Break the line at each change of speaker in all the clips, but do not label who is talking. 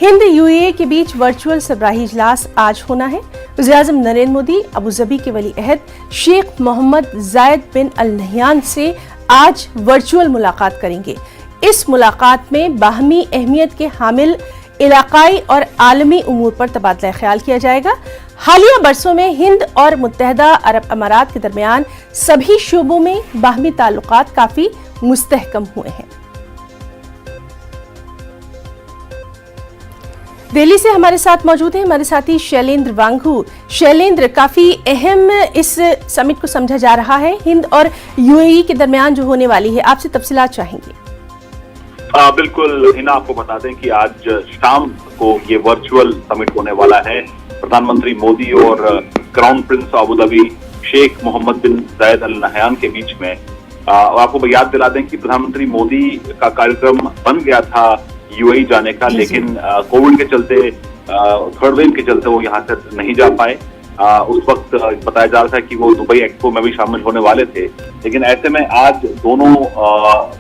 Hind UAE के बीच virtual सरबराही इजलास आज होना है। वज़ीर-ए-आज़म नरेंद्र मोदी अबू धाबी के वली अहद शेख मोहम्मद जायद बिन अल नहयान से आज वर्चुअल मुलाकात करेंगे। इस मुलाकात में बाहमी अहमियत के हामिल इलाकाई और आलमी उमूर पर तबादला ख्याल किया जाएगा। हालिया बरसों में हिंद और मुत्तहदा अरब अमारात के दरमियान सभी शोबों में बाहमी ताल्लुकात काफी मुस्तहकम हुए हैं। दिल्ली से हमारे साथ मौजूद हैं हमारे साथी शैलेंद्र वांगू। शैलेंद्र, काफी अहम इस समिट को समझा जा रहा है हिंद और यूएई के दरमियान जो होने वाली है, आपसे तफसीलात चाहेंगे।
बिल्कुल हिना, आपको बता दें कि आज शाम को ये वर्चुअल समिट होने वाला है। प्रधानमंत्री मोदी और crown prince Abu Dhabi Sheikh Mohamed bin Zayed Al Nahyan के बीच में आपको याद दिला दें कि प्रधानमंत्री मोदी का कार्यक्रम बन गया था यूएई जाने का, लेकिन कोविड के चलते, थर्ड वेव के चलते वो यहाँ से नहीं जा पाए। उस वक्त बताया जा रहा था कि वो दुबई एक्सपो में भी शामिल होने वाले थे, लेकिन ऐसे में आज दोनों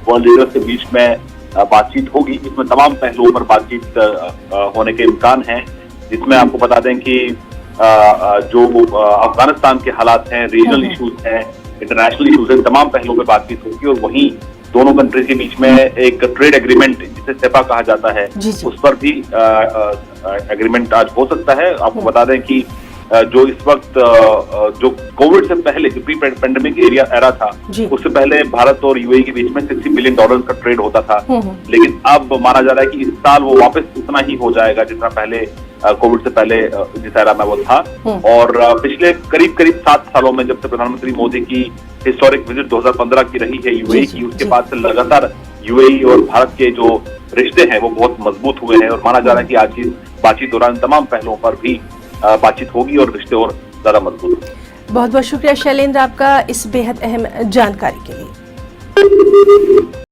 वर्ल्ड लीडर्स के बीच में बातचीत होगी। इसमें तमाम पहलुओं पर बातचीत होने के इम्कान हैं, जिसमें आपको बता दें कि जो अफगानिस्तान के हालात हैं, रीजनल इश्यूज हैं, इंटरनेशनल इश्यूज हैं, तमाम पहलुओं पर बातचीत होगी। और वहीं दोनों कंट्रीज के बीच में एक ट्रेड एग्रीमेंट जिसे सेपा कहा जाता है, उस पर भी एग्रीमेंट आज हो सकता है। आपको बता दें कि जो इस वक्त जो कोविड से पहले जो प्री पेंडेमिक एरा था, उससे पहले भारत और यूएई के बीच में $60 बिलियन का ट्रेड होता था, लेकिन अब माना जा रहा है कि इस साल वो वापस उतना ही हो जाएगा जितना पहले कोविड से पहले जिस एरा में वो था। और पिछले करीब 7 सालों में जब से प्रधानमंत्री मोदी की हिस्टोरिक विजिट 2015 की रही है यूएई की, उसके बाद से लगातार यूएई और भारत के जो रिश्ते हैं वो बहुत मजबूत हुए हैं। और माना जा रहा है कि आज की बातचीत दौरान तमाम पहलुओं पर भी बातचीत होगी और रिश्ते और ज्यादा मजबूत होंगे।
बहुत बहुत शुक्रिया शैलेंद्र आपका इस बेहद अहम जानकारी के लिए।